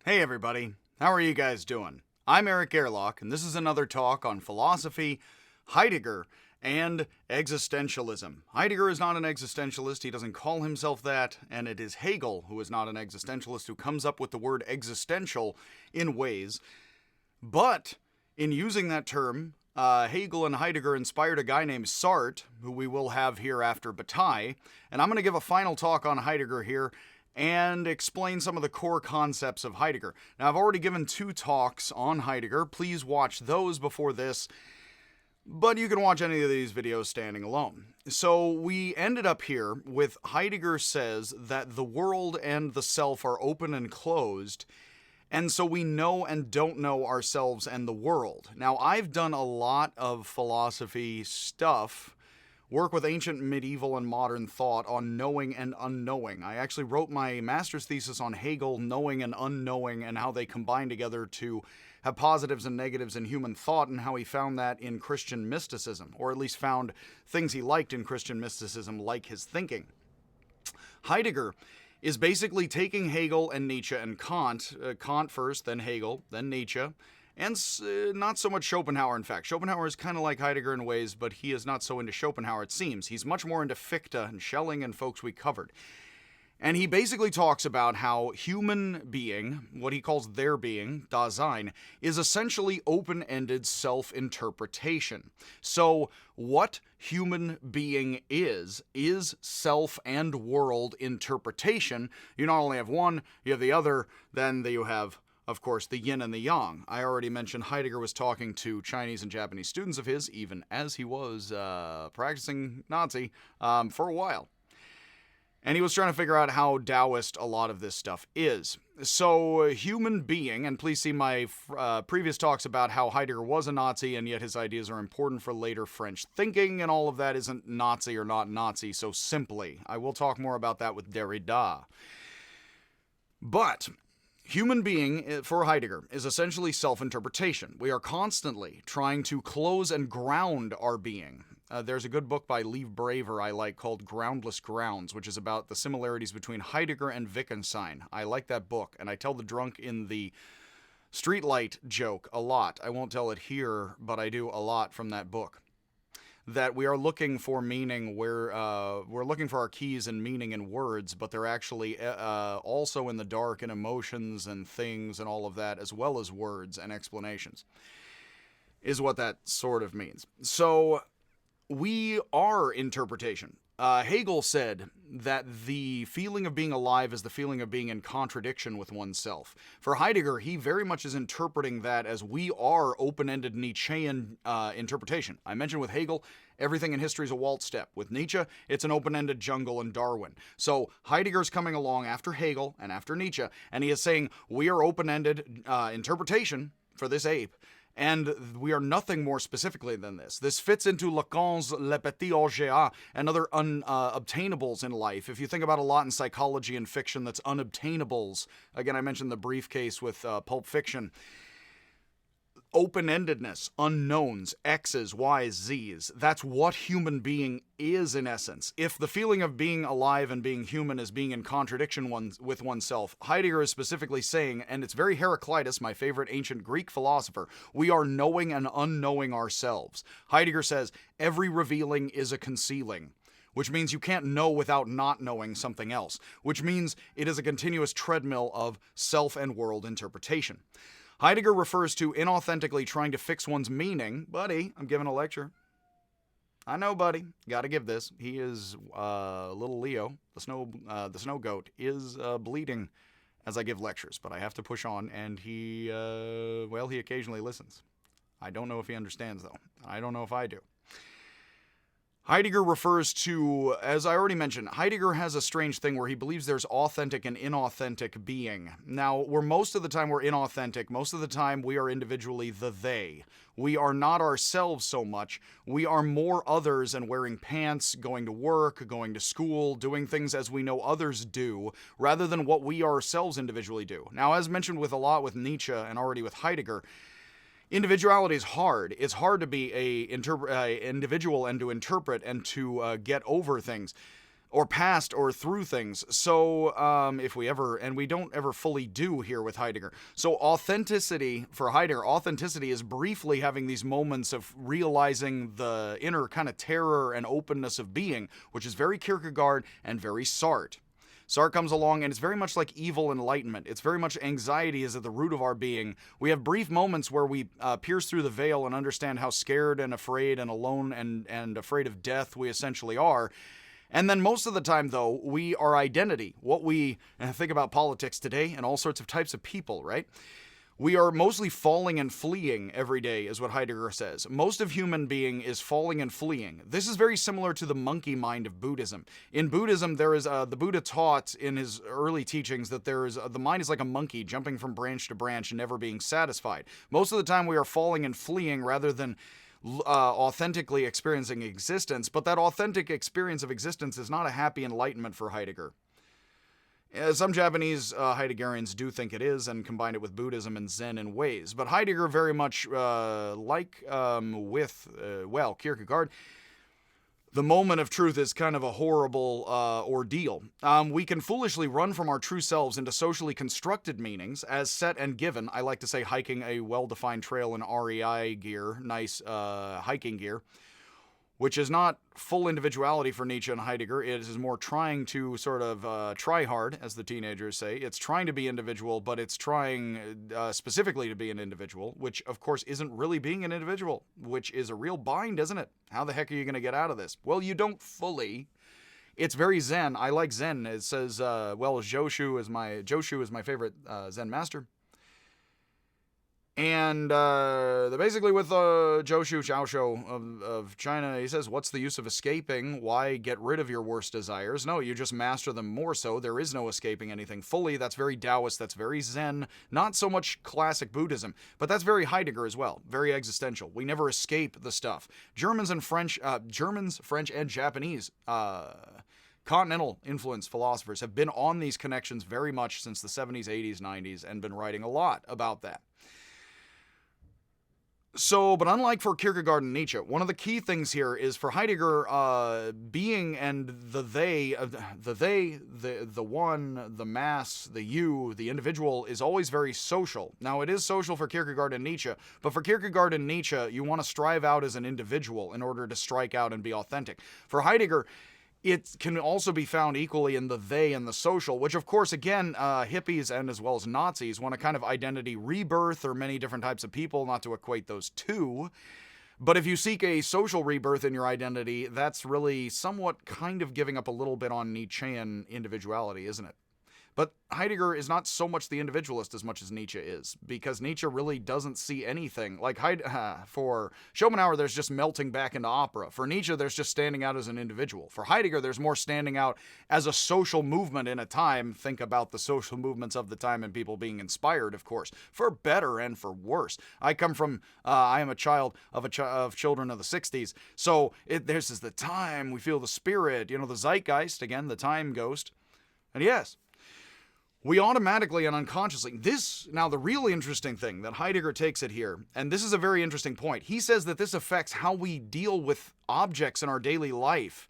Hey everybody, how are you guys doing? I'm Eric Gerlach, and this is another talk on philosophy, Heidegger, and existentialism. Heidegger is not an existentialist, he doesn't call himself that, and it is Hegel, who is not an existentialist, who comes up with the word existential in ways. But in using that term, Hegel and Heidegger inspired a guy named Sartre, who we will have here after Bataille, and I'm going to give a final talk on Heidegger here and explain some of the core concepts of Heidegger. Now, I've already given 2 talks on Heidegger. Please watch those before this, but you can watch any of these videos standing alone. So we ended up here with Heidegger says that the world and the self are open and closed, and so we know and don't know ourselves and the world. Now, I've done a lot of philosophy stuff, work with ancient, medieval, and modern thought on knowing and unknowing. I actually wrote my master's thesis on Hegel, knowing and unknowing, and how they combine together to have positives and negatives in human thought, and how he found that in Christian mysticism, or at least found things he liked in Christian mysticism, like his thinking. Heidegger is basically taking Hegel and Nietzsche and Kant, Kant first, then Hegel, then Nietzsche, and not so much Schopenhauer, in fact. Schopenhauer is kind of like Heidegger in ways, but he is not so into Schopenhauer, it seems. He's much more into Fichte and Schelling and folks we covered. And he basically talks about how human being, what he calls their being, Dasein, is essentially open-ended self-interpretation. So what human being is self and world interpretation. You not only have one, you have the other, then you have, of course, the yin and the yang. I already mentioned Heidegger was talking to Chinese and Japanese students of his, even as he was practicing Nazi for a while. And he was trying to figure out how Taoist a lot of this stuff is. So, human being, and please see my previous talks about how Heidegger was a Nazi, and yet his ideas are important for later French thinking, and all of that isn't Nazi or not Nazi so simply. I will talk more about that with Derrida. But human being, for Heidegger, is essentially self-interpretation. We are constantly trying to close and ground our being. There's a good book by Lev Braver I like called Groundless Grounds, which is about the similarities between Heidegger and Wittgenstein. I like that book, and I tell the drunk in the streetlight joke a lot. I won't tell it here, but I do a lot from that book. That we are looking for meaning, we're looking for our keys and meaning in words, but they're actually also in the dark in emotions and things and all of that, as well as words and explanations, is what that sort of means. So we are interpretation. Hegel said that the feeling of being alive is the feeling of being in contradiction with oneself. For Heidegger, he very much is interpreting that as we are open-ended Nietzschean interpretation. I mentioned with Hegel, everything in history is a waltz step. With Nietzsche, it's an open-ended jungle and Darwin. So Heidegger's coming along after Hegel and after Nietzsche, and he is saying we are open-ended interpretation for this ape. And we are nothing more specifically than this. This fits into Lacan's Le Petit Objet and other unobtainables in life. If you think about a lot in psychology and fiction that's unobtainables, again, I mentioned the briefcase with Pulp Fiction. Open-endedness, unknowns, X's, Y's, Z's. That's what human being is in essence. If the feeling of being alive and being human is being in contradiction with oneself, Heidegger is specifically saying, and it's very Heraclitus, my favorite ancient Greek philosopher, we are knowing and unknowing ourselves. Heidegger says, every revealing is a concealing, which means you can't know without not knowing something else, which means it is a continuous treadmill of self and world interpretation. Heidegger refers to inauthentically trying to fix one's meaning. Buddy, I'm giving a lecture. I know, buddy. Gotta give this. He is little Leo, the snow goat, is bleeding as I give lectures, but I have to push on, and he occasionally listens. I don't know if he understands, though. I don't know if I do. Heidegger refers to, as I already mentioned, Heidegger has a strange thing where he believes there's authentic and inauthentic being. Now, most of the time we're inauthentic, most of the time we are individually the they. We are not ourselves so much. We are more others and wearing pants, going to work, going to school, doing things as we know others do, rather than what we ourselves individually do. Now, as mentioned with a lot with Nietzsche and already with Heidegger, individuality is hard. It's hard to be a individual and to interpret and to get over things. or past or through things. So if we ever, and we don't ever fully do here with Heidegger. So authenticity, for Heidegger, authenticity is briefly having these moments of realizing the inner kind of terror and openness of being, which is very Kierkegaard and very Sartre. Sartre comes along, and it's very much like evil enlightenment. It's very much anxiety is at the root of our being. We have brief moments where we pierce through the veil and understand how scared and afraid and alone and afraid of death we essentially are. And then most of the time, though, our identity, what we think about politics today and all sorts of types of people, right? We are mostly falling and fleeing every day, is what Heidegger says. Most of human being is falling and fleeing. This is very similar to the monkey mind of Buddhism. In Buddhism, there is the Buddha taught in his early teachings that there is the mind is like a monkey jumping from branch to branch and never being satisfied. Most of the time, we are falling and fleeing rather than authentically experiencing existence, but that authentic experience of existence is not a happy enlightenment for Heidegger. Some Japanese Heideggerians do think it is and combine it with Buddhism and Zen in ways, but Heidegger very much Kierkegaard, the moment of truth is kind of a horrible ordeal. We can foolishly run from our true selves into socially constructed meanings as set and given. I like to say hiking a well-defined trail in REI gear, nice hiking gear, which is not full individuality for Nietzsche and Heidegger. It is more trying to sort of try hard, as the teenagers say. It's trying to be individual, but it's trying specifically to be an individual, which, of course, isn't really being an individual, which is a real bind, isn't it? How the heck are you going to get out of this? Well, you don't fully. It's very Zen. I like Zen. It says, Joshu is my favorite Zen master. And basically with Joshu Xiaoshu of China, he says, what's the use of escaping? Why get rid of your worst desires? No, you just master them more so. There is no escaping anything fully. That's very Taoist. That's very Zen. Not so much classic Buddhism, but that's very Heidegger as well. Very existential. We never escape the stuff. Germans, French, and Japanese continental influence philosophers have been on these connections very much since the 70s, 80s, 90s, and been writing a lot about that. So, but unlike for Kierkegaard and Nietzsche, one of the key things here is for Heidegger, being and the one, the mass, the you, the individual is always very social. Now, it is social for Kierkegaard and Nietzsche, but for Kierkegaard and Nietzsche, you want to strive out as an individual in order to strike out and be authentic. For Heidegger, it can also be found equally in the they and the social, which of course, again, hippies and as well as Nazis want a kind of identity rebirth, or many different types of people, not to equate those two. But if you seek a social rebirth in your identity, that's really somewhat kind of giving up a little bit on Nietzschean individuality, isn't it? But Heidegger is not so much the individualist as much as Nietzsche is, because Nietzsche really doesn't see anything. Like for Schopenhauer, there's just melting back into opera. For Nietzsche, there's just standing out as an individual. For Heidegger, there's more standing out as a social movement in a time. Think about the social movements of the time and people being inspired, of course, for better and for worse. I am a child of children of the 60s, so this is the time, we feel the spirit, the zeitgeist, again, the time ghost. And yes, we automatically and unconsciously, now the real interesting thing that Heidegger takes it here, and this is a very interesting point, he says that this affects how we deal with objects in our daily life.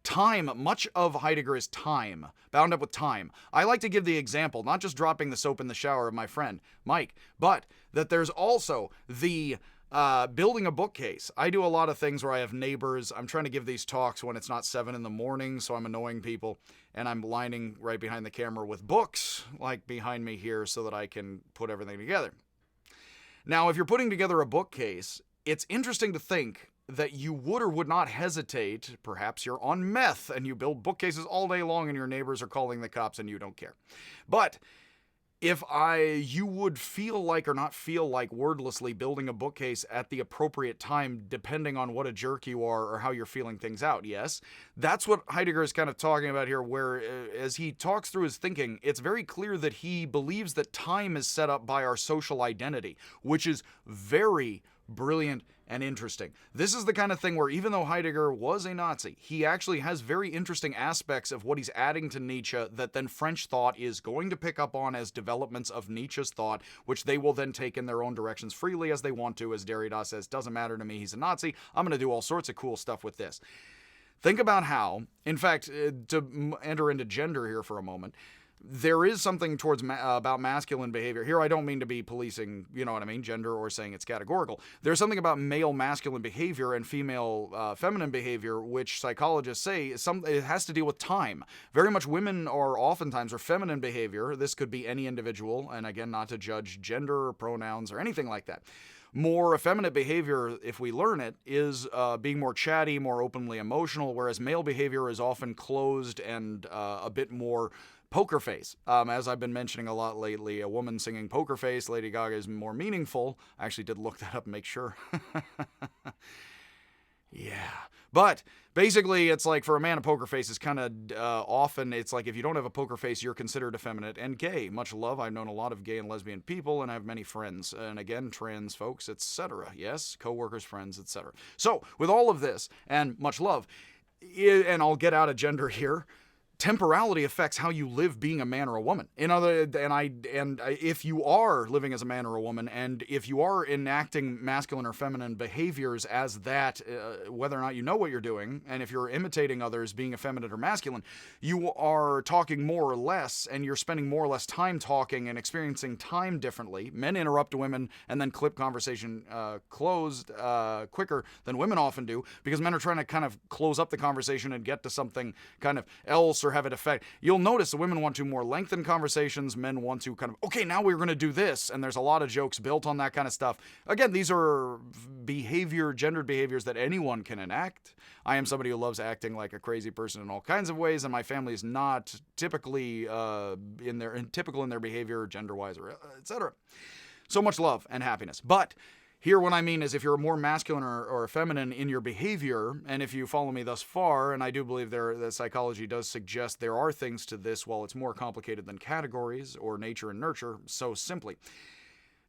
Time, much of Heidegger is time, bound up with time. I like to give the example, not just dropping the soap in the shower of my friend, Mike, but that there's also the building a bookcase. I do a lot of things where I have neighbors. I'm trying to give these talks when it's not 7 a.m, so I'm annoying people, and I'm lining right behind the camera with books, like behind me here, so that I can put everything together. Now, if you're putting together a bookcase, it's interesting to think that you would or would not hesitate. Perhaps you're on meth, and you build bookcases all day long, and your neighbors are calling the cops, and you don't care. But if you would feel like or not feel like wordlessly building a bookcase at the appropriate time, depending on what a jerk you are or how you're feeling things out, yes? That's what Heidegger is kind of talking about here, where as he talks through his thinking, it's very clear that he believes that time is set up by our social identity, which is very brilliant and interesting. This is the kind of thing where even though Heidegger was a Nazi, he actually has very interesting aspects of what he's adding to Nietzsche that then French thought is going to pick up on as developments of Nietzsche's thought, which they will then take in their own directions freely as they want to. As Derrida says, doesn't matter to me, he's a Nazi. I'm going to do all sorts of cool stuff with this. Think about how, in fact, to enter into gender here for a moment, there is something towards about masculine behavior. Here, I don't mean to be policing, you know what I mean, gender, or saying it's categorical. There's something about male masculine behavior and female feminine behavior, which psychologists say it has to deal with time. Very much women are oftentimes, or feminine behavior, this could be any individual, and again, not to judge gender or pronouns or anything like that. More effeminate behavior, if we learn it, is being more chatty, more openly emotional, whereas male behavior is often closed and a bit more poker face. As I've been mentioning a lot lately, a woman singing Poker Face, Lady Gaga, is more meaningful. I actually did look that up and make sure. Yeah. But basically, it's like for a man, a poker face is kind of often, it's like if you don't have a poker face, you're considered effeminate and gay. Much love. I've known a lot of gay and lesbian people, and I have many friends. And again, trans folks, etc. Yes, co-workers, friends, etc. So, with all of this, and much love, and I'll get out of gender here, temporality affects how you live being a man or a woman. If you are living as a man or a woman, and if you are enacting masculine or feminine behaviors as that, whether or not you know what you're doing, and if you're imitating others being effeminate or masculine, you are talking more or less, and you're spending more or less time talking and experiencing time differently. Men interrupt women and then clip conversation closed quicker than women often do, because men are trying to kind of close up the conversation and get to something kind of else or have it affect. You'll notice the women want to more lengthen conversations, men want to kind of, okay, now we're going to do this, and there's a lot of jokes built on that kind of stuff. Again, these are gendered behaviors that anyone can enact. I am somebody who loves acting like a crazy person in all kinds of ways, and my family is not typically typical in their behavior, gender-wise, or etc. So much love and happiness. But here, what I mean is if you're more masculine or feminine in your behavior, and if you follow me thus far, and I do believe that psychology does suggest there are things to this, while it's more complicated than categories or nature and nurture, so simply,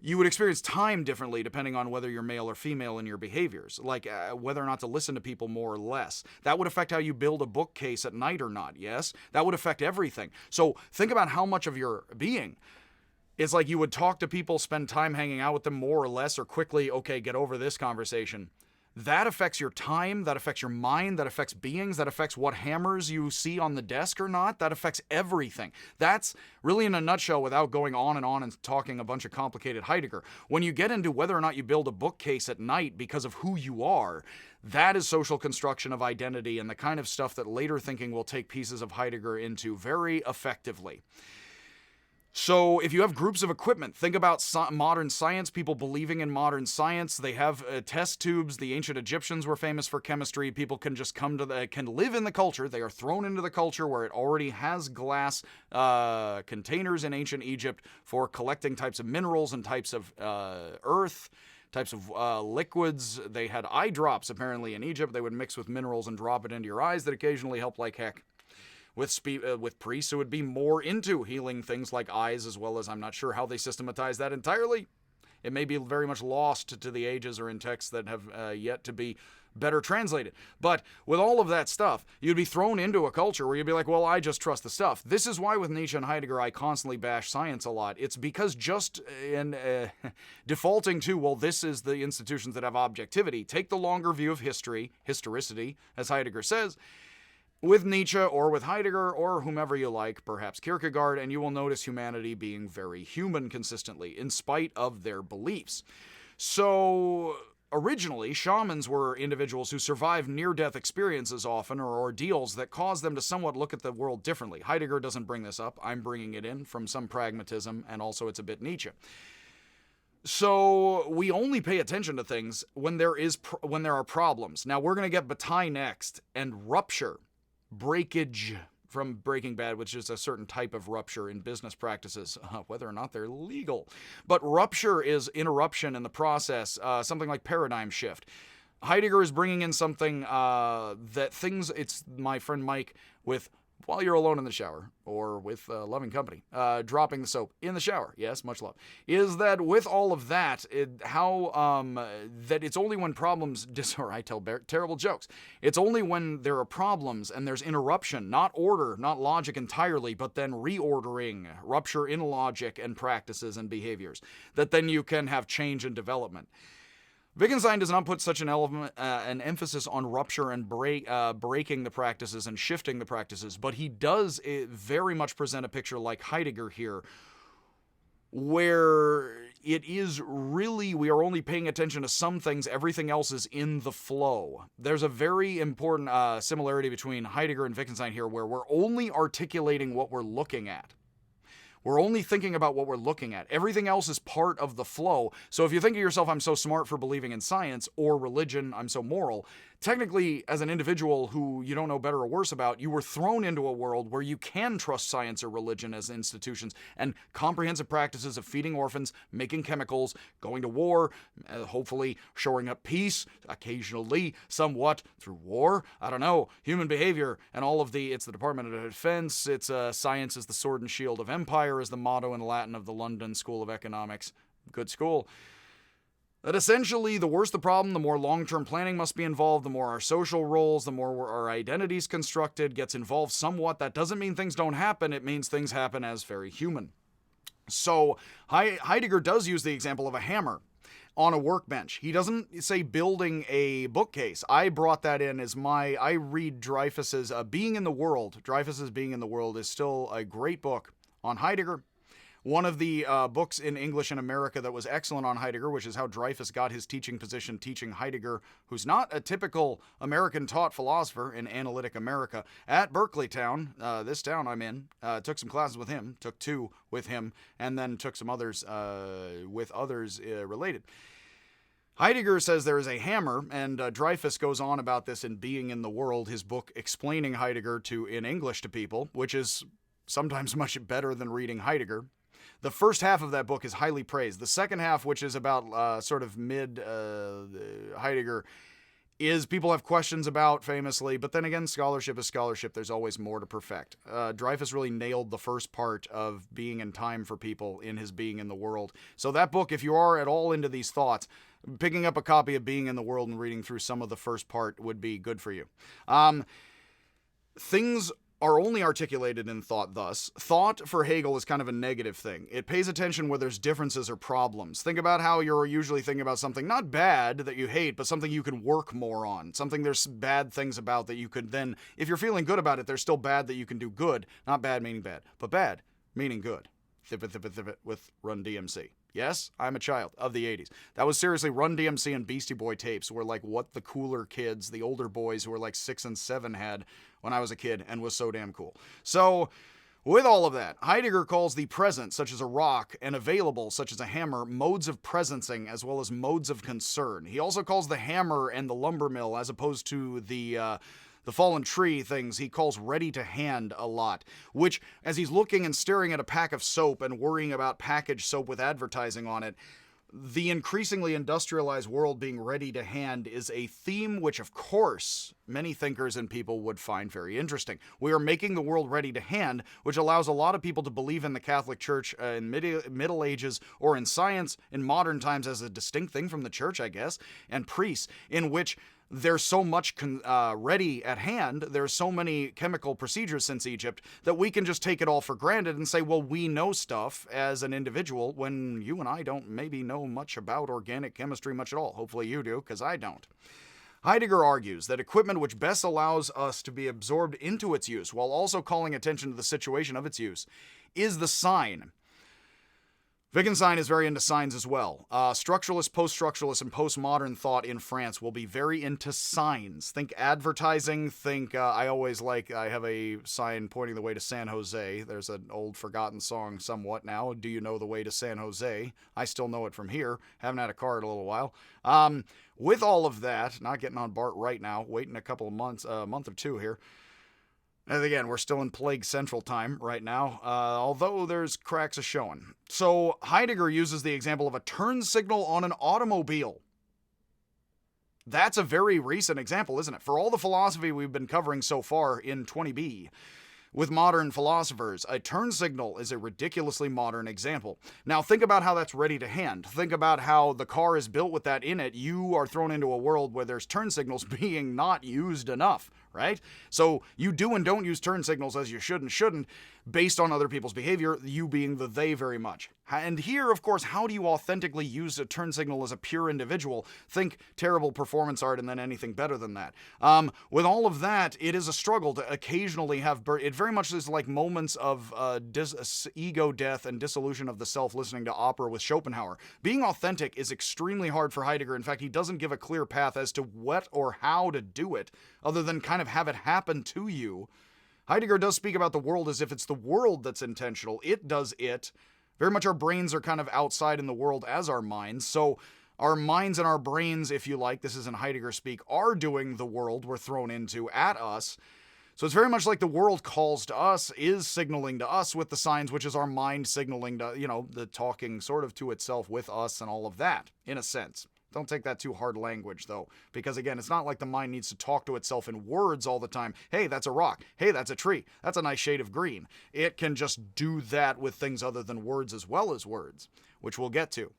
you would experience time differently depending on whether you're male or female in your behaviors, like whether or not to listen to people more or less. That would affect how you build a bookcase at night or not, yes? That would affect everything. So think about how much of your being. It's like you would talk to people, spend time hanging out with them more or less, or quickly, okay, get over this conversation. That affects your time, that affects your mind, that affects beings, that affects what hammers you see on the desk or not, that affects everything. That's really in a nutshell, without going on and talking a bunch of complicated Heidegger. When you get into whether or not you build a bookcase at night because of who you are, that is social construction of identity and the kind of stuff that later thinking will take pieces of Heidegger into very effectively. So if you have groups of equipment, think about modern science, people believing in modern science. They have test tubes. The ancient Egyptians were famous for chemistry. People can just can live in the culture. They are thrown into the culture where it already has glass containers in ancient Egypt for collecting types of minerals and types of earth, types of liquids. They had eye drops apparently in Egypt. They would mix with minerals and drop it into your eyes that occasionally help like heck. With priests who would be more into healing things like eyes, as well as, I'm not sure how they systematize that entirely. It may be very much lost to the ages or in texts that have yet to be better translated. But with all of that stuff, you'd be thrown into a culture where you'd be like, well, I just trust the stuff. This is why with Nietzsche and Heidegger, I constantly bash science a lot. It's because just in defaulting to, well, this is the institutions that have objectivity. Take the longer view of history, historicity, as Heidegger says, with Nietzsche or with Heidegger or whomever you like, perhaps Kierkegaard, and you will notice humanity being very human consistently, in spite of their beliefs. So originally, shamans were individuals who survived near-death experiences often, or ordeals that caused them to somewhat look at the world differently. Heidegger doesn't bring this up. I'm bringing it in from some pragmatism, and also it's a bit Nietzsche. So we only pay attention to things when there are problems. Now we're going to get Bataille next, and rupture. Breakage from Breaking Bad, which is a certain type of rupture in business practices, whether or not they're legal. But rupture is interruption in the process, something like paradigm shift. Heidegger is bringing in something it's my friend Mike with while you're alone in the shower or with loving company, dropping the soap in the shower. Yes, much love. Is that with all of that, that it's only when problems, I tell terrible jokes. It's only when there are problems and there's interruption, not order, not logic entirely, but then reordering, rupture in logic and practices and behaviors, that then you can have change and development. Wittgenstein does not put such an emphasis on rupture and breaking the practices and shifting the practices, but he does very much present a picture like Heidegger here, where it is really, we are only paying attention to some things, everything else is in the flow. There's a very important similarity between Heidegger and Wittgenstein here, where we're only articulating what we're looking at. We're only thinking about what we're looking at. Everything else is part of the flow. So if you think of yourself, I'm so smart for believing in science, or religion, I'm so moral, technically, as an individual who you don't know better or worse about, you were thrown into a world where you can trust science or religion as institutions, and comprehensive practices of feeding orphans, making chemicals, going to war, hopefully shoring up peace, occasionally, somewhat, through war, I don't know, human behavior, and all of it's the Department of Defense, it's science is the sword and shield of empire, is the motto in Latin of the London School of Economics. Good school. That essentially, the worse the problem, the more long-term planning must be involved, the more our social roles, the more our identities constructed, gets involved somewhat. That doesn't mean things don't happen, it means things happen as very human. So Heidegger does use the example of a hammer on a workbench. He doesn't say building a bookcase. I brought that in as I read Dreyfus's Being in the World. Dreyfus's Being in the World is still a great book on Heidegger. One of the books in English in America that was excellent on Heidegger, which is how Dreyfus got his teaching position teaching Heidegger, who's not a typical American-taught philosopher in analytic America, at Berkeley Town, this town I'm in. Took some classes with him, took 2 with him, and then took some others with others related. Heidegger says there is a hammer, and Dreyfus goes on about this in Being in the World, his book explaining Heidegger in English to people, which is sometimes much better than reading Heidegger. The first half of that book is highly praised. The second half, which is about sort of mid Heidegger, is people have questions about, famously, but then again, scholarship is scholarship. There's always more to perfect. Dreyfus really nailed the first part of being in time for people in his Being in the World. So that book, if you are at all into these thoughts, picking up a copy of Being in the World and reading through some of the first part would be good for you. Things are only articulated in thought thus. Thought, for Hegel, is kind of a negative thing. It pays attention where there's differences or problems. Think about how you're usually thinking about something not bad that you hate, but something you can work more on. Something there's bad things about that you could then, if you're feeling good about it, there's still bad that you can do good. Not bad meaning bad, but bad meaning good. With Run DMC. Yes, I'm a child of the 80s. That was seriously Run DMC and Beastie Boy tapes were like what the cooler kids, the older boys who were like 6 and 7 had when I was a kid and was so damn cool. So, with all of that, Heidegger calls the present, such as a rock, and available, such as a hammer, modes of presencing as well as modes of concern. He also calls the hammer and the lumber mill, as opposed to the fallen tree things, he calls ready to hand a lot, which, as he's looking and staring at a pack of soap and worrying about packaged soap with advertising on it, the increasingly industrialized world being ready to hand is a theme which, of course, many thinkers and people would find very interesting. We are making the world ready to hand, which allows a lot of people to believe in the Catholic Church in Middle Ages or in science in modern times as a distinct thing from the church, I guess, and priests, in which there's so much ready at hand, there's so many chemical procedures since Egypt, that we can just take it all for granted and say, well, we know stuff as an individual, when you and I don't maybe know much about organic chemistry much at all. Hopefully you do, because I don't. Heidegger argues that equipment which best allows us to be absorbed into its use, while also calling attention to the situation of its use, is the sign. Wittgenstein is very into signs as well. Structuralist, post-structuralist, and postmodern thought in France will be very into signs. Think advertising, think, I have a sign pointing the way to San Jose. There's an old forgotten song somewhat now, Do You Know the Way to San Jose? I still know it from here. Haven't had a car in a little while. With all of that, not getting on BART right now, waiting a couple of months, a month or two here. And again, we're still in Plague Central time right now, although there's cracks a-showing. So Heidegger uses the example of a turn signal on an automobile. That's a very recent example, isn't it? For all the philosophy we've been covering so far in 20b, with modern philosophers, a turn signal is a ridiculously modern example. Now think about how that's ready to hand. Think about how the car is built with that in it. You are thrown into a world where there's turn signals being not used enough, right? So you do and don't use turn signals as you should and shouldn't based on other people's behavior, you being the they very much. And here, of course, how do you authentically use a turn signal as a pure individual? Think terrible performance art and then anything better than that. With all of that, it is a struggle to occasionally have... It very much is like moments of ego death and dissolution of the self listening to opera with Schopenhauer. Being authentic is extremely hard for Heidegger. In fact, he doesn't give a clear path as to what or how to do it, other than kind of have it happen to you. Heidegger does speak about the world as if it's the world that's intentional. It does it. Very much our brains are kind of outside in the world as our minds. So our minds and our brains, if you like, this is in Heidegger speak, are doing the world we're thrown into at us. So it's very much like the world calls to us, is signaling to us with the signs, which is our mind signaling to, the talking sort of to itself with us and all of that, in a sense. Don't take that too hard language, though, because, again, it's not like the mind needs to talk to itself in words all the time. Hey, that's a rock. Hey, that's a tree. That's a nice shade of green. It can just do that with things other than words as well as words, which we'll get to.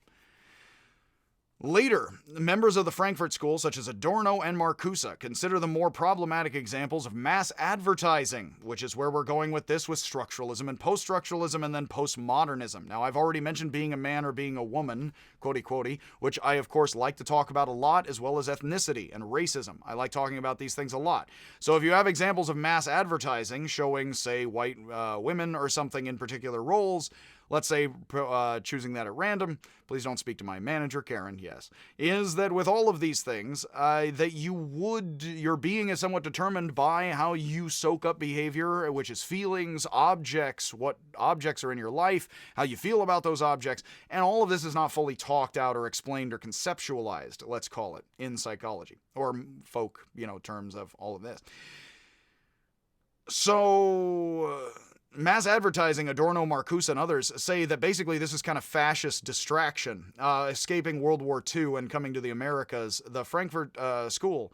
Later, members of the Frankfurt School, such as Adorno and Marcuse, consider the more problematic examples of mass advertising, which is where we're going with this with structuralism and post-structuralism and then postmodernism. Now, I've already mentioned being a man or being a woman, quotey, which I, of course, like to talk about a lot, as well as ethnicity and racism. I like talking about these things a lot. So if you have examples of mass advertising showing, say, white women or something in particular roles, let's say choosing that at random, please don't speak to my manager, Karen, yes, is that with all of these things, that your being is somewhat determined by how you soak up behavior, which is feelings, objects, what objects are in your life, how you feel about those objects, and all of this is not fully talked out or explained or conceptualized, let's call it, in psychology, or folk, terms of all of this. So... mass advertising, Adorno, Marcuse, and others say that basically this is kind of fascist distraction, escaping World War II and coming to the Americas. The Frankfurt School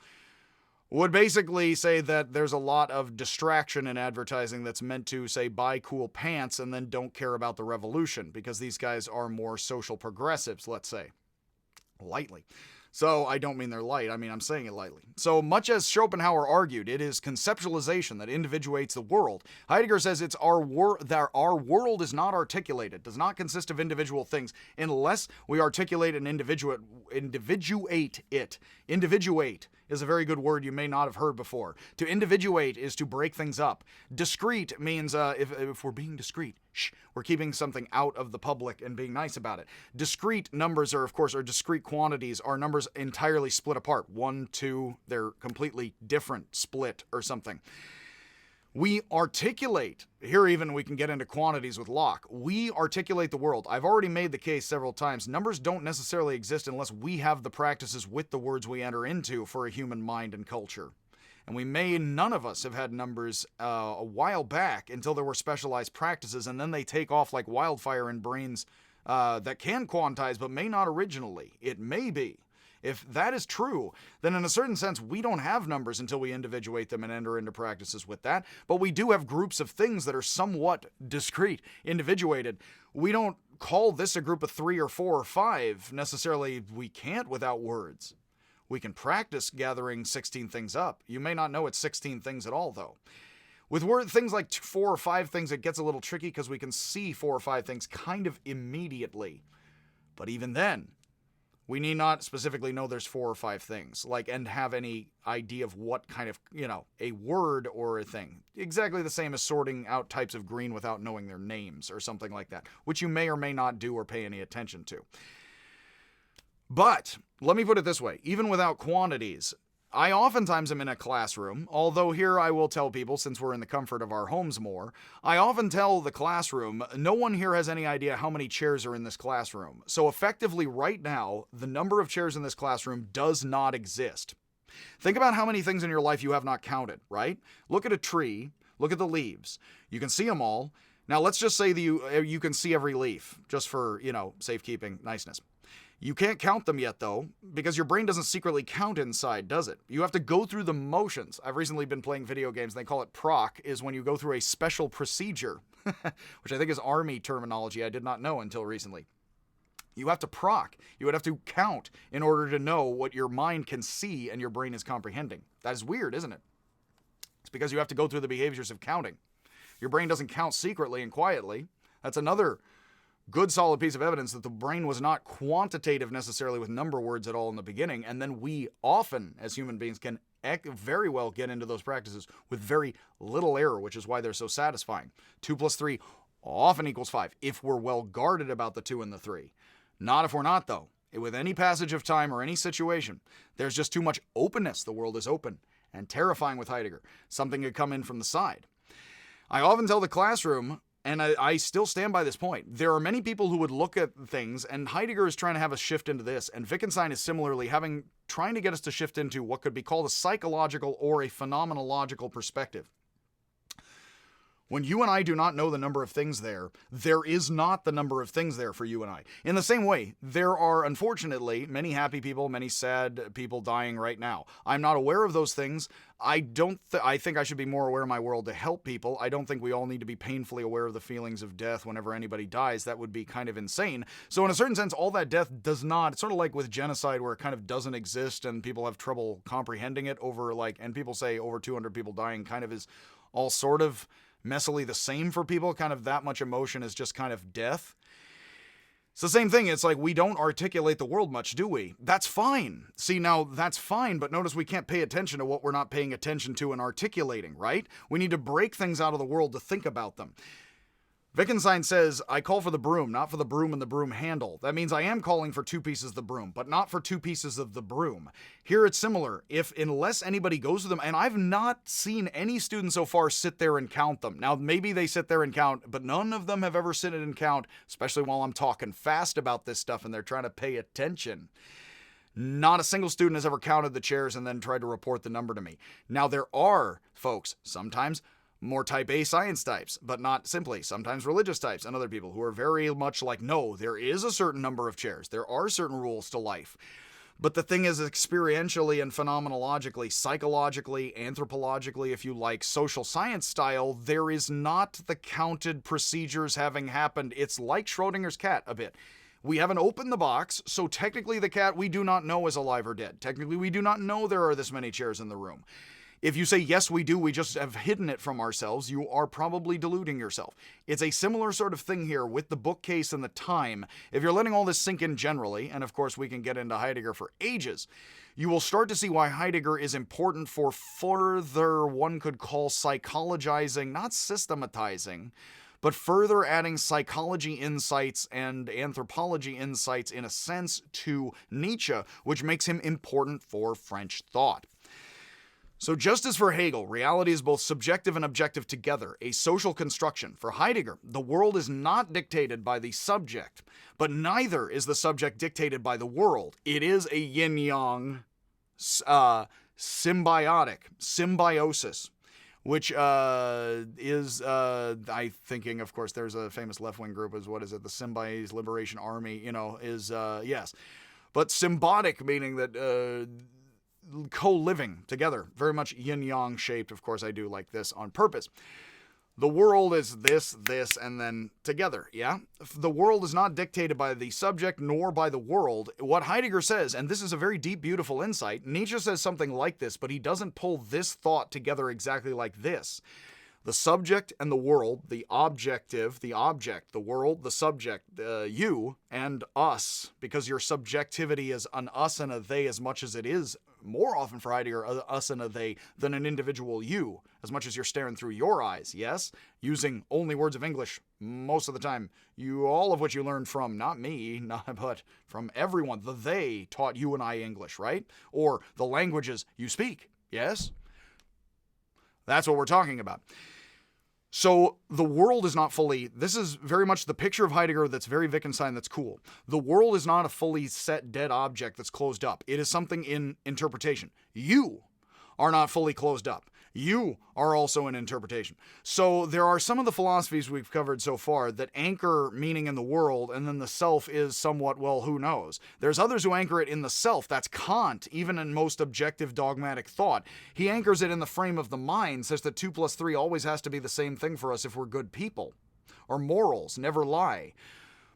would basically say that there's a lot of distraction in advertising that's meant to, say, buy cool pants and then don't care about the revolution, because these guys are more social progressives, let's say, lightly. So I don't mean they're light, I'm saying it lightly. So much as Schopenhauer argued, it is conceptualization that individuates the world. Heidegger says it's that our world is not articulated, does not consist of individual things, unless we articulate and individuate it. Individuate is a very good word you may not have heard before. To individuate is to break things up. Discrete means, if we're being discrete, we're keeping something out of the public and being nice about it. Discrete numbers are discrete quantities are numbers entirely split apart. 1, 2, they're completely different, split or something. We articulate, here even we can get into quantities with Locke, we articulate the world. I've already made the case several times. Numbers don't necessarily exist unless we have the practices with the words we enter into for a human mind and culture. And none of us have had numbers a while back until there were specialized practices, and then they take off like wildfire in brains that can quantize but may not originally. It may be. If that is true, then in a certain sense, we don't have numbers until we individuate them and enter into practices with that. But we do have groups of things that are somewhat discrete, individuated. We don't call this a group of 3 or 4 or 5 necessarily. We can't without words. We can practice gathering 16 things up. You may not know it's 16 things at all, though. With things like 4 or 5 things, it gets a little tricky because we can see 4 or 5 things kind of immediately. But even then, we need not specifically know there's 4 or 5 things, and have any idea of what kind of, a word or a thing. Exactly the same as sorting out types of green without knowing their names or something like that, which you may or may not do or pay any attention to. But let me put it this way, even without quantities, I oftentimes am in a classroom, although here I will tell people, since we're in the comfort of our homes more, I often tell the classroom, no one here has any idea how many chairs are in this classroom. So effectively right now, the number of chairs in this classroom does not exist. Think about how many things in your life you have not counted, right? Look at a tree, look at the leaves. You can see them all. Now let's just say that you can see every leaf, just for, safekeeping niceness. You can't count them yet, though, because your brain doesn't secretly count inside, does it? You have to go through the motions. I've recently been playing video games, and they call it proc, is when you go through a special procedure, which I think is army terminology I did not know until recently. You have to proc. You would have to count in order to know what your mind can see and your brain is comprehending. That is weird, isn't it? It's because you have to go through the behaviors of counting. Your brain doesn't count secretly and quietly. That's another good solid piece of evidence that the brain was not quantitative necessarily with number words at all in the beginning, and then we often, as human beings, can very well get into those practices with very little error, which is why they're so satisfying. 2 plus 3 often equals 5, if we're well guarded about the 2 and the 3. Not if we're not, though. With any passage of time or any situation, there's just too much openness. The world is open and terrifying with Heidegger. Something could come in from the side. I often tell the classroom, and I still stand by this point, there are many people who would look at things, and Heidegger is trying to have us shift into this, and Wittgenstein is similarly trying to get us to shift into what could be called a psychological or a phenomenological perspective. When you and I do not know the number of things there is not the number of things there for you and I. In the same way, there are, unfortunately, many happy people, many sad people dying right now. I'm not aware of those things. I think I should be more aware of my world to help people. I don't think we all need to be painfully aware of the feelings of death whenever anybody dies. That would be kind of insane. So in a certain sense, all that death does not, it's sort of like with genocide where it kind of doesn't exist and people have trouble comprehending it and people say over 200 people dying kind of is all sort of messily the same for people, kind of that much emotion is just kind of death. It's the same thing. It's like we don't articulate the world much, do we? That's fine. See, now that's fine, but notice we can't pay attention to what we're not paying attention to and articulating, right? We need to break things out of the world to think about them. Wittgenstein says, I call for the broom, not for the broom and the broom handle. That means I am calling for 2 pieces of the broom, but not for 2 pieces of the broom. Here it's similar. Unless anybody goes to them, and I've not seen any student so far sit there and count them. Now, maybe they sit there and count, but none of them have ever sit and count, especially while I'm talking fast about this stuff and they're trying to pay attention. Not a single student has ever counted the chairs and then tried to report the number to me. Now, there are folks, sometimes more type A science types, but not simply, sometimes religious types and other people who are very much like, no, there is a certain number of chairs. There are certain rules to life. But the thing is, experientially and phenomenologically, psychologically, anthropologically, if you like, social science style, there is not the counted procedures having happened. It's like Schrodinger's cat a bit. We haven't opened the box, so technically the cat we do not know is alive or dead. Technically we do not know there are this many chairs in the room. If you say, yes, we do, we just have hidden it from ourselves, you are probably deluding yourself. It's a similar sort of thing here with the bookcase and the time. If you're letting all this sink in generally, and of course we can get into Heidegger for ages, you will start to see why Heidegger is important for further, one could call psychologizing, not systematizing, but further adding psychology insights and anthropology insights in a sense to Nietzsche, which makes him important for French thought. So just as for Hegel, reality is both subjective and objective together, a social construction. For Heidegger, the world is not dictated by the subject, but neither is the subject dictated by the world. It is a yin-yang symbiosis, which is, I thinking, of course, there's a famous left-wing group, the Symbionese Liberation Army, yes. But symbiotic, meaning that co-living together, very much yin-yang shaped. Of course, I do like this on purpose. The world is this, and then together, yeah? The world is not dictated by the subject nor by the world. What Heidegger says, and this is a very deep, beautiful insight, Nietzsche says something like this, but he doesn't pull this thought together exactly like this. The subject and the world, the objective, the object, the world, the subject, you and us, because your subjectivity is an us and a they as much as it is, more often for Heidegger, us and a they, than an individual you, as much as you're staring through your eyes, yes? Using only words of English most of the time. All of which you learned from, not me, but from everyone. The they taught you and I English, right? Or the languages you speak, yes? That's what we're talking about. So the world is not fully, this is very much the picture of Heidegger that's very Wittgenstein that's cool. The world is not a fully set dead object that's closed up. It is something in interpretation. You are not fully closed up. You are also in interpretation. So there are some of the philosophies we've covered so far that anchor meaning in the world, and then the self is somewhat, well, who knows? There's others who anchor it in the self. That's Kant, even in most objective dogmatic thought. He anchors it in the frame of the mind, says that 2 plus 3 always has to be the same thing for us if we're good people. Or morals never lie.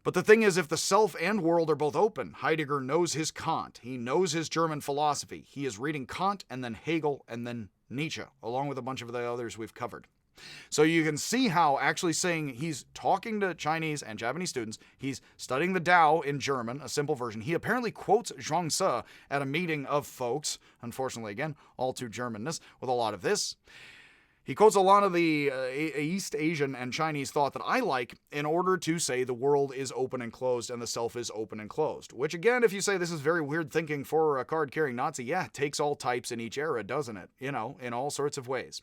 But the thing is, if the self and world are both open, Heidegger knows his Kant. He knows his German philosophy. He is reading Kant and then Hegel and then Nietzsche, along with a bunch of the others we've covered. So you can see how actually saying he's talking to Chinese and Japanese students, he's studying the Tao in German, a simple version. He apparently quotes Zhuangzi at a meeting of folks, unfortunately again, all too Germanness, with a lot of this. He quotes a lot of the East Asian and Chinese thought that I like in order to say the world is open and closed and the self is open and closed. Which again, if you say this is very weird thinking for a card-carrying Nazi, yeah, it takes all types in each era, doesn't it? You know, in all sorts of ways.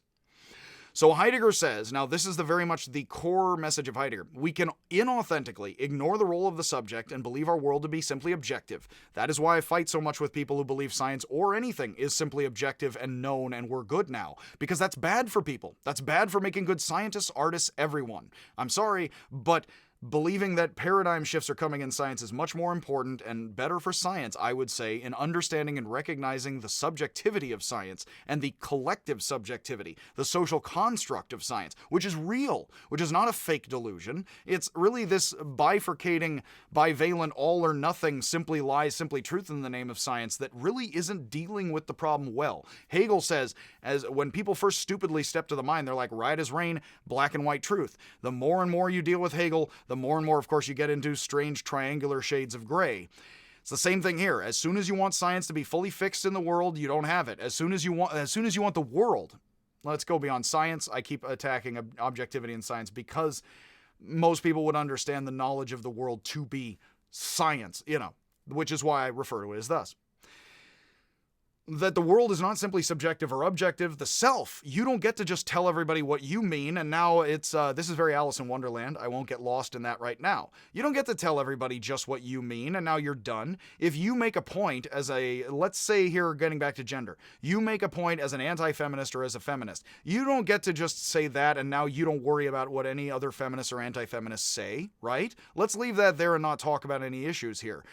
So Heidegger says, now this is very much the core message of Heidegger, we can inauthentically ignore the role of the subject and believe our world to be simply objective. That is why I fight so much with people who believe science or anything is simply objective and known and we're good now. Because that's bad for people. That's bad for making good scientists, artists, everyone. I'm sorry, but believing that paradigm shifts are coming in science is much more important and better for science, I would say, in understanding and recognizing the subjectivity of science and the collective subjectivity, the social construct of science, which is real, which is not a fake delusion. It's really this bifurcating, bivalent, all or nothing, simply lies, simply truth in the name of science that really isn't dealing with the problem well. Hegel says, as when people first stupidly step to the mind, they're like, right as rain, black and white truth. The more and more you deal with Hegel, the more and more, of course, you get into strange triangular shades of gray. It's the same thing here. As soon as you want science to be fully fixed in the world, you don't have it. As soon as you want the world, let's go beyond science. I keep attacking objectivity in science because most people would understand the knowledge of the world to be science, which is why I refer to it as thus. That the world is not simply subjective or objective. The self, you don't get to just tell everybody what you mean, and now it's, this is very Alice in Wonderland. I won't get lost in that right now. You don't get to tell everybody just what you mean, and now you're done. If you make a point as let's say here, getting back to gender, you make a point as an anti-feminist or as a feminist, you don't get to just say that, and now you don't worry about what any other feminists or anti-feminists say, right? Let's leave that there and not talk about any issues here.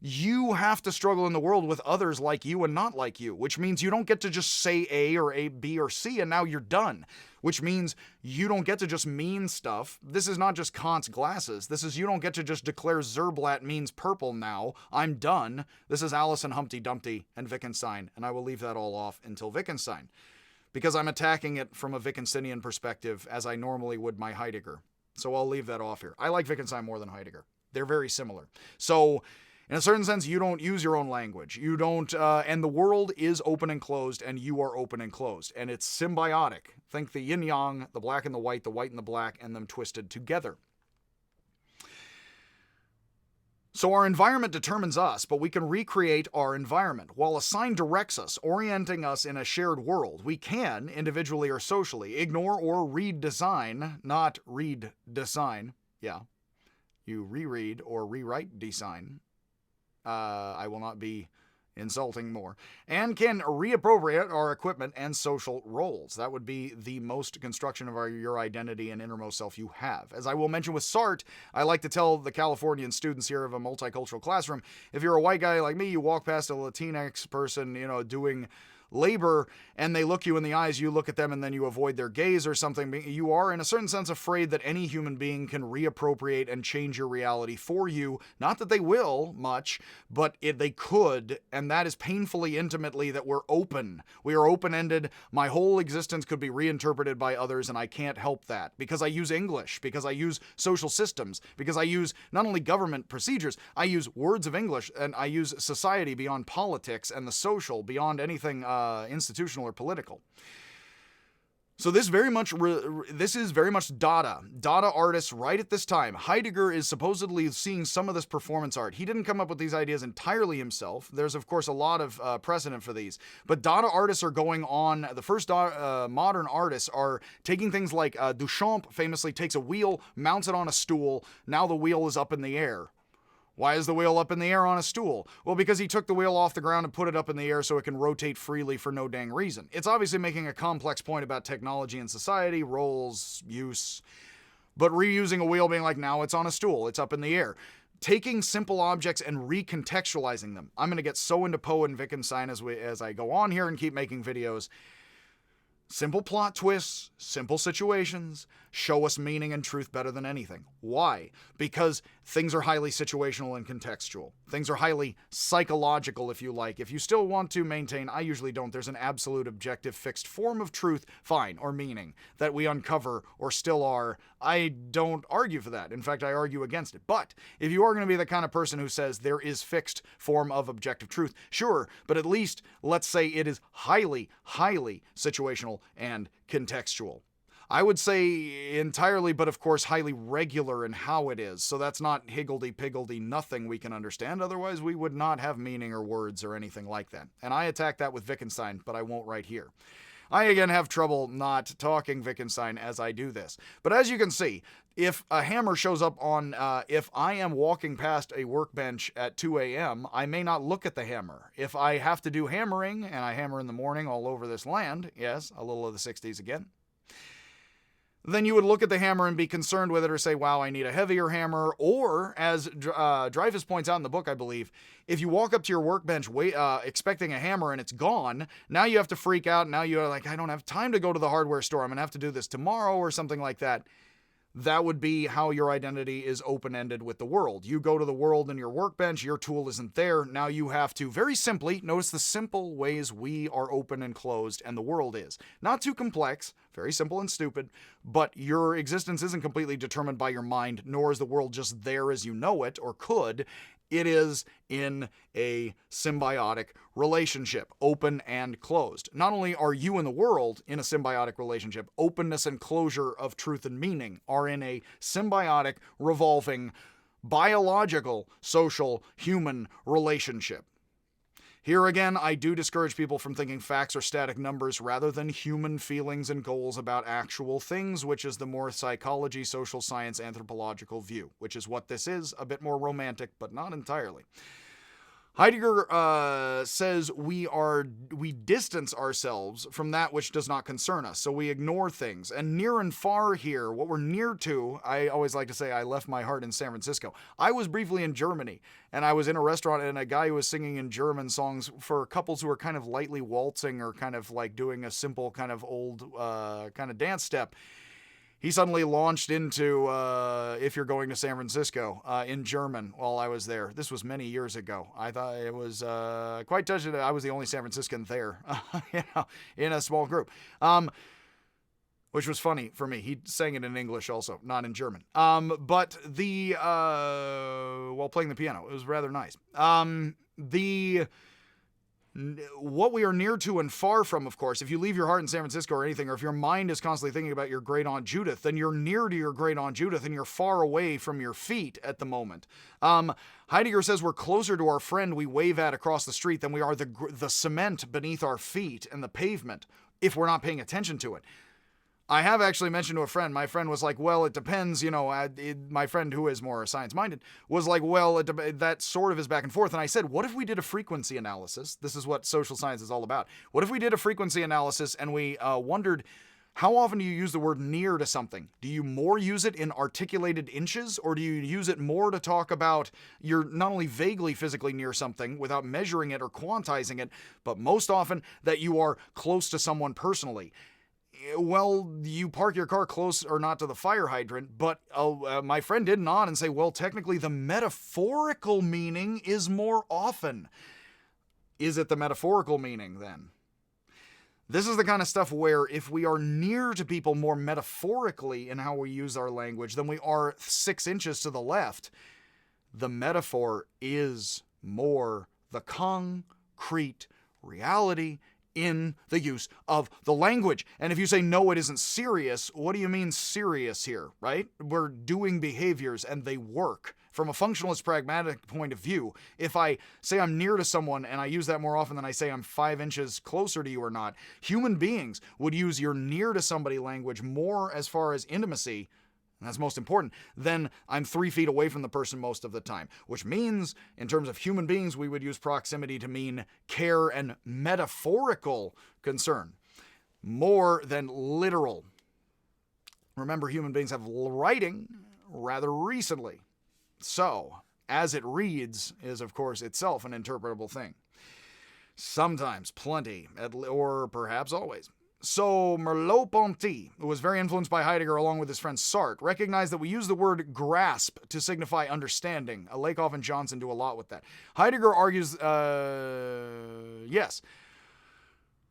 You have to struggle in the world with others like you and not like you, which means you don't get to just say A or A, B or C, and now you're done, which means you don't get to just mean stuff. This is not just Kant's glasses. This is you don't get to just declare Zerblatt means purple now. I'm done. This is Alice and Humpty Dumpty and Wittgenstein, and I will leave that all off until Wittgenstein, because I'm attacking it from a Wittgensteinian perspective as I normally would my Heidegger. So I'll leave that off here. I like Wittgenstein more than Heidegger. They're very similar. So in a certain sense, you don't use your own language. You don't, and the world is open and closed, and you are open and closed. And it's symbiotic. Think the yin-yang, the black and the white and the black, and them twisted together. So our environment determines us, but we can recreate our environment. While a sign directs us, orienting us in a shared world, we can, individually or socially, ignore or redesign, not redesign. Yeah. You reread or rewrite design. I will not be insulting more, and can reappropriate our equipment and social roles. That would be the most construction of your identity and innermost self you have. As I will mention with Sartre, I like to tell the Californian students here of a multicultural classroom, if you're a white guy like me, you walk past a Latinx person, doing labor, and they look you in the eyes, you look at them, and then you avoid their gaze or something. You are, in a certain sense, afraid that any human being can reappropriate and change your reality for you. Not that they will much, but they could, and that is painfully intimately that we're open. We are open-ended. My whole existence could be reinterpreted by others, and I can't help that because I use English, because I use social systems, because I use not only government procedures, I use words of English, and I use society beyond politics and the social beyond anything institutional or political. So this is very much Dada artists right at this time. Heidegger is supposedly seeing some of this performance art. He didn't come up with these ideas entirely himself. There's of course a lot of precedent for these, but Dada artists are going on. The first modern artists are taking things like Duchamp famously takes a wheel, mounts it on a stool. Now the wheel is up in the air. Why is the wheel up in the air on a stool? Well, because he took the wheel off the ground and put it up in the air so it can rotate freely for no dang reason. It's obviously making a complex point about technology and society, roles, use, but reusing a wheel being like, now it's on a stool, it's up in the air. Taking simple objects and recontextualizing them. I'm going to get so into Poe and Wittgenstein as I go on here and keep making videos. Simple plot twists, simple situations, show us meaning and truth better than anything. Why? Because things are highly situational and contextual. Things are highly psychological, if you like. If you still want to maintain, I usually don't, there's an absolute objective fixed form of truth, fine, or meaning, that we uncover or still are. I don't argue for that. In fact, I argue against it. But if you are going to be the kind of person who says there is fixed form of objective truth, sure, but at least let's say it is highly, highly situational and contextual. I would say entirely, but of course highly regular in how it is. So that's not higgledy-piggledy nothing we can understand. Otherwise, we would not have meaning or words or anything like that. And I attack that with Wittgenstein, but I won't right here. I again have trouble not talking Wittgenstein as I do this. But as you can see, if a hammer shows up on, if I am walking past a workbench at 2 a.m., I may not look at the hammer. If I have to do hammering, and I hammer in the morning all over this land, yes, a little of the 60s again, then you would look at the hammer and be concerned with it or say, wow, I need a heavier hammer. Or, as Dreyfus points out in the book, I believe, if you walk up to your workbench expecting a hammer and it's gone, now you have to freak out. Now you're like, I don't have time to go to the hardware store. I'm going to have to do this tomorrow or something like that. That would be how your identity is open-ended with the world. You go to the world in your workbench, your tool isn't there. Now you have to, very simply, notice the simple ways we are open and closed and the world is. Not too complex, very simple and stupid, but your existence isn't completely determined by your mind, nor is the world just there as you know it, or could. It is in a symbiotic relationship, open and closed. Not only are you and the world in a symbiotic relationship, openness and closure of truth and meaning are in a symbiotic, revolving, biological, social, human relationship. Here again, I do discourage people from thinking facts are static numbers rather than human feelings and goals about actual things, which is the more psychology, social science, anthropological view, which is what this is, a bit more romantic, but not entirely. Heidegger says we distance ourselves from that which does not concern us, so we ignore things. And near and far here, what we're near to, I always like to say I left my heart in San Francisco. I was briefly in Germany, and I was in a restaurant, and a guy who was singing in German songs for couples who were kind of lightly waltzing or kind of like doing a simple kind of old kind of dance step. He suddenly launched into If You're Going to San Francisco in German while I was there. This was many years ago. I thought it was quite touching. I was the only San Franciscan there, in a small group, which was funny for me. He sang it in English also, not in German. But while playing the piano, it was rather nice. What we are near to and far from, of course, if you leave your heart in San Francisco or anything, or if your mind is constantly thinking about your great aunt Judith, then you're near to your great aunt Judith and you're far away from your feet at the moment. Heidegger says we're closer to our friend we wave at across the street than we are the cement beneath our feet and the pavement if we're not paying attention to it. I have actually mentioned to a friend, my friend was like, well, it depends, my friend who is more science-minded was like, well, that sort of is back and forth. And I said, what if we did a frequency analysis? This is what social science is all about. What if we did a frequency analysis and we wondered, how often do you use the word near to something? Do you more use it in articulated inches, or do you use it more to talk about you're not only vaguely physically near something without measuring it or quantizing it, but most often that you are close to someone personally? Well, you park your car close or not to the fire hydrant, but my friend did nod and say, well, technically the metaphorical meaning is more often. Is it the metaphorical meaning then? This is the kind of stuff where if we are near to people more metaphorically in how we use our language than we are 6 inches to the left, the metaphor is more the concrete reality in the use of the language. And if you say, no, it isn't serious, what do you mean serious here, right? We're doing behaviors and they work. From a functionalist pragmatic point of view, if I say I'm near to someone and I use that more often than I say I'm 5 inches closer to you or not, human beings would use your near to somebody language more as far as intimacy, and that's most important, then I'm 3 feet away from the person most of the time. Which means, in terms of human beings, we would use proximity to mean care and metaphorical concern, more than literal. Remember, human beings have writing rather recently. So, as it reads is, of course, itself an interpretable thing. Sometimes, plenty, or perhaps always. So Merleau-Ponty, who was very influenced by Heidegger along with his friend Sartre, recognized that we use the word grasp to signify understanding. Lakoff and Johnson do a lot with that. Heidegger argues, yes,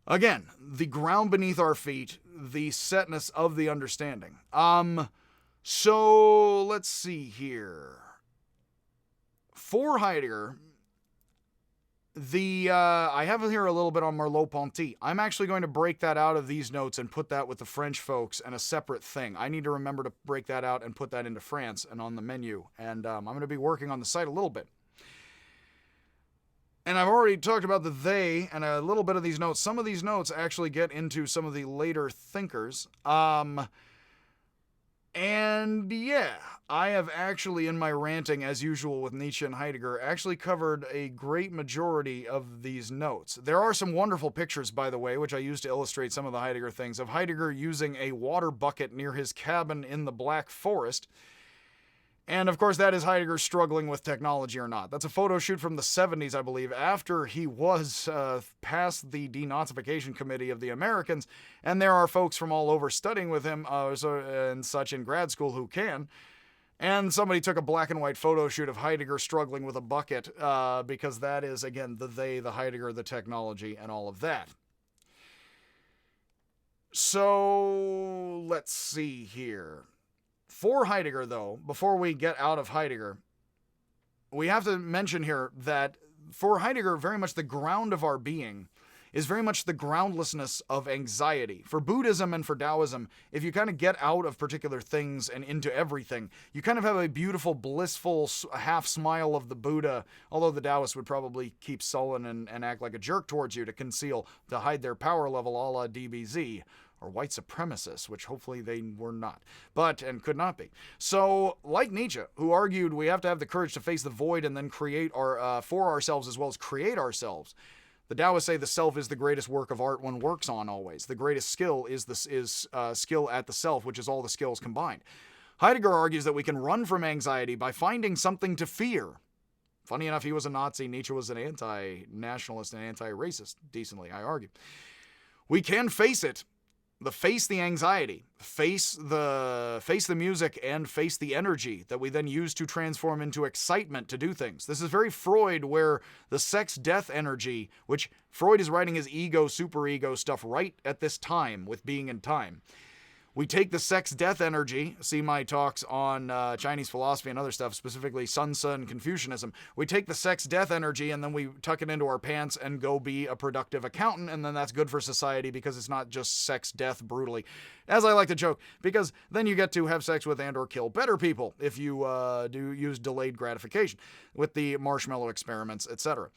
again, the ground beneath our feet, the setness of the understanding. So let's see here. For Heidegger, I have here a little bit on Merleau-Ponty. I'm actually going to break that out of these notes and put that with the French folks and a separate thing. I need to remember to break that out and put that into France and on the menu. And I'm going to be working on the site a little bit. And I've already talked about the they and a little bit of these notes. Some of these notes actually get into some of the later thinkers. And yeah, I have actually, in my ranting, as usual with Nietzsche and Heidegger, actually covered a great majority of these notes. There are some wonderful pictures, by the way, which I used to illustrate some of the Heidegger things, of Heidegger using a water bucket near his cabin in the Black Forest. And of course, that is Heidegger struggling with technology or not. That's a photo shoot from the 70s, I believe, after he was past the denazification committee of the Americans. And there are folks from all over studying with him and such in grad school who can. And somebody took a black and white photo shoot of Heidegger struggling with a bucket because that is, again, the they, the Heidegger, the technology, and all of that. So let's see here. For Heidegger, though, before we get out of Heidegger, we have to mention here that for Heidegger, very much the ground of our being is very much the groundlessness of anxiety. For Buddhism and for Taoism, if you kind of get out of particular things and into everything, you kind of have a beautiful, blissful half smile of the Buddha, although the Taoists would probably keep sullen and act like a jerk towards you to hide their power level a la DBZ. Or white supremacists, which hopefully they were not, and could not be. So, like Nietzsche, who argued we have to have the courage to face the void and then create for ourselves as well as create ourselves. The Taoists say the self is the greatest work of art one works on always. The greatest skill is skill at the self, which is all the skills combined. Heidegger argues that we can run from anxiety by finding something to fear. Funny enough, he was a Nazi. Nietzsche was an anti-nationalist and anti-racist, decently, I argue. We can face it. Face the anxiety, face the music, and face the energy that we then use to transform into excitement to do things. This is very Freud, where the sex-death energy, which Freud is writing his ego, superego stuff right at this time with Being in Time. We take the sex-death energy, see my talks on Chinese philosophy and other stuff, specifically Sun Tzu and Confucianism. We take the sex-death energy and then we tuck it into our pants and go be a productive accountant, and then that's good for society because it's not just sex-death brutally. As I like to joke, because then you get to have sex with and or kill better people if you do use delayed gratification with the marshmallow experiments, etc.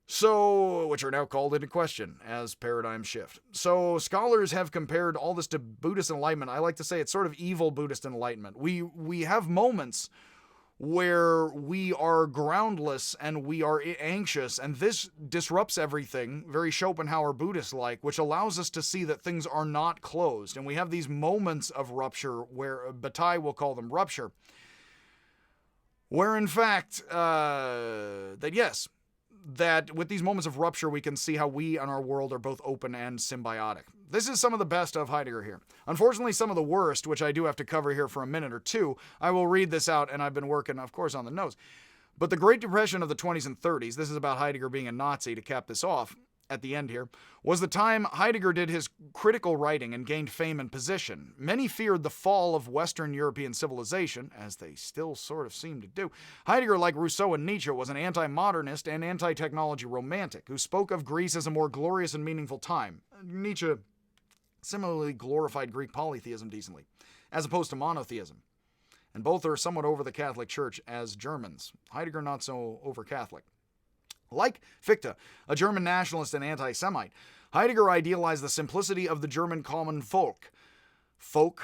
So, which are now called into question as paradigm shift. So, scholars have compared all this to Buddhist enlightenment. I like to say it's sort of evil Buddhist enlightenment. We have moments where we are groundless and we are anxious, and this disrupts everything, very Schopenhauer Buddhist-like, which allows us to see that things are not closed. And we have these moments of rupture where Bataille will call them rupture, where in fact, that with these moments of rupture, we can see how we and our world are both open and symbiotic. This is some of the best of Heidegger here. Unfortunately, some of the worst, which I do have to cover here for a minute or two. I will read this out, and I've been working, of course, on the notes. But the Great Depression of the 20s and 30s, this is about Heidegger being a Nazi to cap this off at the end here, was the time Heidegger did his critical writing and gained fame and position. Many feared the fall of Western European civilization, as they still sort of seem to do. Heidegger, like Rousseau and Nietzsche, was an anti-modernist and anti-technology romantic who spoke of Greece as a more glorious and meaningful time. Nietzsche similarly glorified Greek polytheism decently, as opposed to monotheism. And both are somewhat over the Catholic Church as Germans. Heidegger not so over Catholic. Like Fichte, a German nationalist and anti-Semite, Heidegger idealized the simplicity of the German common folk. Volk,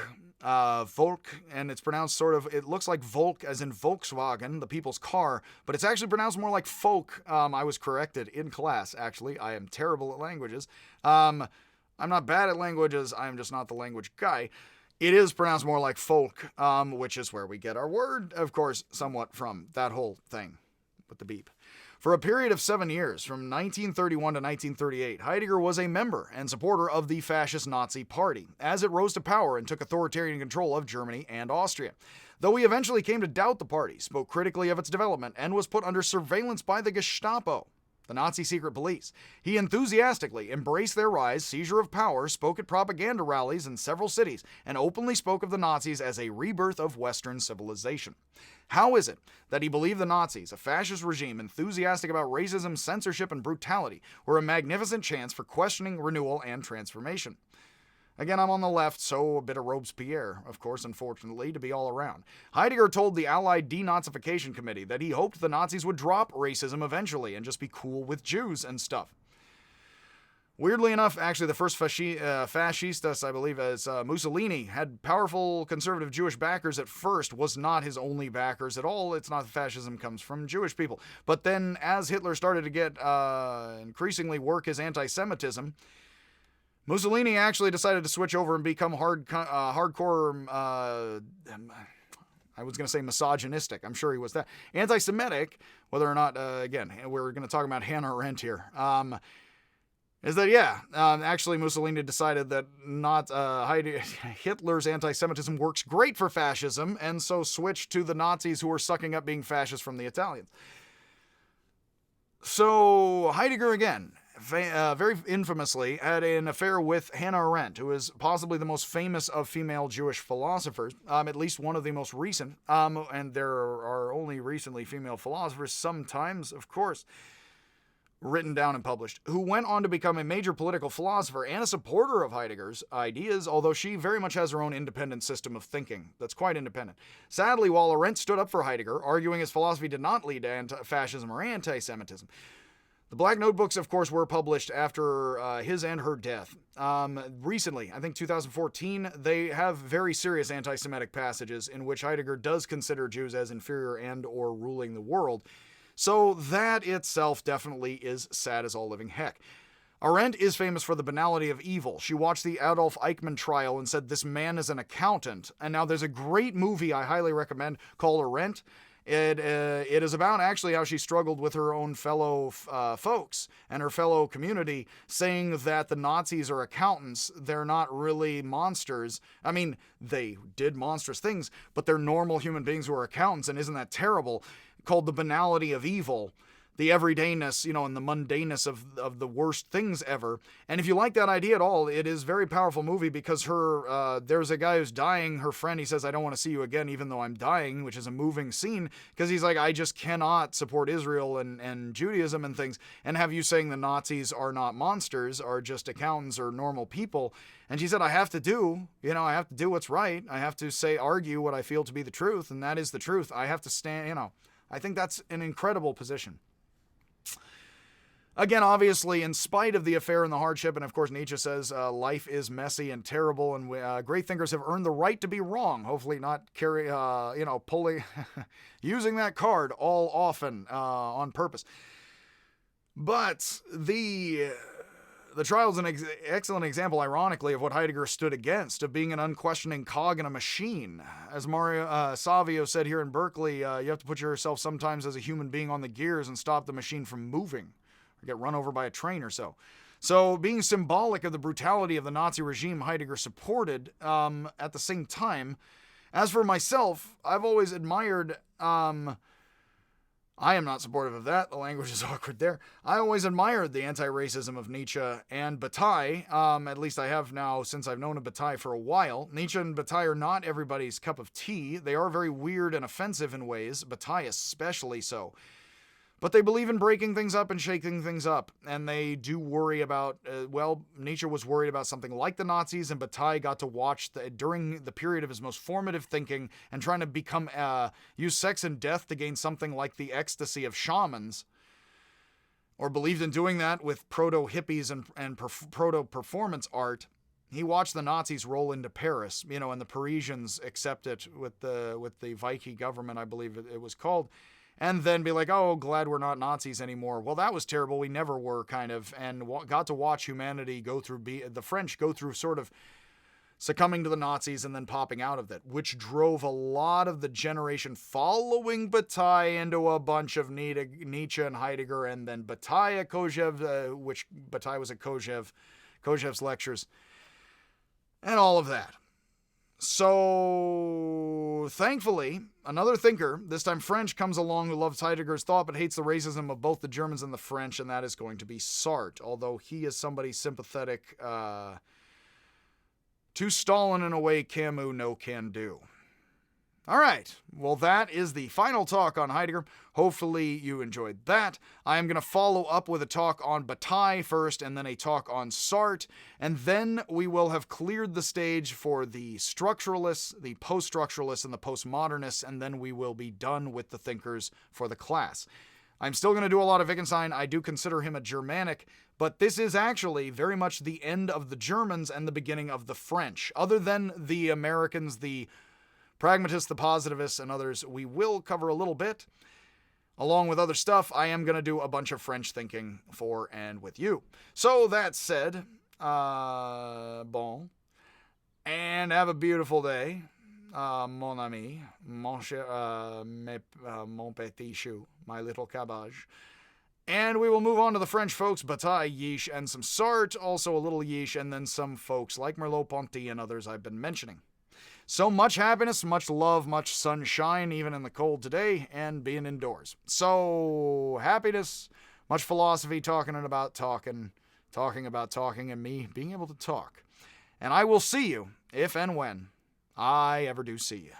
and it's pronounced sort of, it looks like Volk as in Volkswagen, the people's car, but it's actually pronounced more like folk. I was corrected in class, actually. I am terrible at languages. I'm not bad at languages, I'm just not the language guy. It is pronounced more like folk, which is where we get our word, of course, somewhat from that whole thing. with the beep. For a period of 7 years, from 1931 to 1938, Heidegger was a member and supporter of the fascist Nazi Party, as it rose to power and took authoritarian control of Germany and Austria. Though he eventually came to doubt the party, spoke critically of its development, and was put under surveillance by the Gestapo, the Nazi secret police, he enthusiastically embraced their rise, seizure of power, spoke at propaganda rallies in several cities, and openly spoke of the Nazis as a rebirth of Western civilization. How is it that he believed the Nazis, a fascist regime enthusiastic about racism, censorship, and brutality, were a magnificent chance for questioning, renewal, and transformation? Again, I'm on the left, so a bit of Robespierre, of course, unfortunately, to be all around. Heidegger told the Allied Denazification Committee that he hoped the Nazis would drop racism eventually and just be cool with Jews and stuff. Weirdly enough, actually, the first fascistas, I believe, as Mussolini, had powerful conservative Jewish backers at first, was not his only backers at all. It's not that fascism comes from Jewish people. But then, as Hitler started to get increasingly work his anti-Semitism, Mussolini actually decided to switch over and become hardcore, I was going to say misogynistic. I'm sure he was that. Anti-Semitic, whether or not, again, we're going to talk about Hannah Arendt here, is that, actually Mussolini decided that Hitler's anti-Semitism works great for fascism, and so switched to the Nazis who were sucking up being fascists from the Italians. So Heidegger, again, very infamously, had an affair with Hannah Arendt, who is possibly the most famous of female Jewish philosophers, at least one of the most recent, and there are only recently female philosophers, sometimes, of course, written down and published, who went on to become a major political philosopher and a supporter of Heidegger's ideas, although she very much has her own independent system of thinking that's quite independent. Sadly, while Arendt stood up for Heidegger, arguing his philosophy did not lead to fascism or anti-Semitism, the Black Notebooks, of course, were published after his and her death. Recently, I think 2014, they have very serious anti-Semitic passages in which Heidegger does consider Jews as inferior and or ruling the world. So that itself definitely is sad as all living heck. Arendt is famous for the banality of evil. She watched the Adolf Eichmann trial and said, "This man is an accountant." And now there's a great movie I highly recommend called Arendt. It is about actually how she struggled with her own fellow folks and her fellow community, saying that the Nazis are accountants. They're not really monsters. I mean, they did monstrous things, but they're normal human beings who are accountants, and isn't that terrible? Called The Banality of Evil. The everydayness, and the mundaneness of the worst things ever. And if you like that idea at all, it is a very powerful movie because there's a guy who's dying, her friend, he says, "I don't want to see you again even though I'm dying," which is a moving scene because he's like, "I just cannot support Israel and Judaism and things, and have you saying the Nazis are not monsters, are just accountants or normal people." And she said, I have to do what's right. I have to argue what I feel to be the truth, and that is the truth. I have to stand, I think that's an incredible position. Again, obviously, in spite of the affair and the hardship, and of course Nietzsche says life is messy and terrible, and great thinkers have earned the right to be wrong. Hopefully not pulling, using that card all often on purpose. But the trial is an excellent example, ironically, of what Heidegger stood against, of being an unquestioning cog in a machine. As Mario Savio said here in Berkeley, you have to put yourself sometimes as a human being on the gears and stop the machine from moving, or get run over by a train or so. So being symbolic of the brutality of the Nazi regime Heidegger supported at the same time. As for myself, I've always admired... I am not supportive of that. The language is awkward there. I always admired the anti-racism of Nietzsche and Bataille. At least I have now, since I've known a Bataille for a while. Nietzsche and Bataille are not everybody's cup of tea. They are very weird and offensive in ways, Bataille especially so. But they believe in breaking things up and shaking things up. And they do worry about, Nietzsche was worried about something like the Nazis, and Bataille got to watch during the period of his most formative thinking and trying to use sex and death to gain something like the ecstasy of shamans, or believed in doing that with proto-hippies and proto-performance art. He watched the Nazis roll into Paris, and the Parisians accept it with the Vichy government, I believe it was called. And then be like, oh, glad we're not Nazis anymore. Well, that was terrible. We never were, kind of. And got to watch humanity go through, the French go through sort of succumbing to the Nazis and then popping out of it, which drove a lot of the generation following Bataille into a bunch of Nietzsche and Heidegger, and then Bataille at Kojève, which Bataille was at Kojève's lectures, and all of that. So, thankfully, another thinker, this time French, comes along who loves Heidegger's thought but hates the racism of both the Germans and the French, and that is going to be Sartre, although he is somebody sympathetic to Stalin in a way Camus no can do. All right, well, that is the final talk on Heidegger. Hopefully you enjoyed that. I am going to follow up with a talk on Bataille first, and then a talk on Sartre, and then we will have cleared the stage for the structuralists, the post-structuralists, and the postmodernists, and then we will be done with the thinkers for the class. I'm still going to do a lot of Wittgenstein. I do consider him a Germanic, but this is actually very much the end of the Germans and the beginning of the French. Other than the Americans, the pragmatists, the positivists, and others, we will cover a little bit. Along with other stuff, I am going to do a bunch of French thinking for and with you. So that said, bon, and have a beautiful day, mon ami, mon petit chou, my little cabbage. And we will move on to the French folks, Bataille, yeesh, and some Sartre, also a little yeesh, and then some folks like Merleau-Ponty and others I've been mentioning. So much happiness, much love, much sunshine, even in the cold today, and being indoors. So happiness, much philosophy, talking about talking, and me being able to talk. And I will see you, if and when I ever do see you.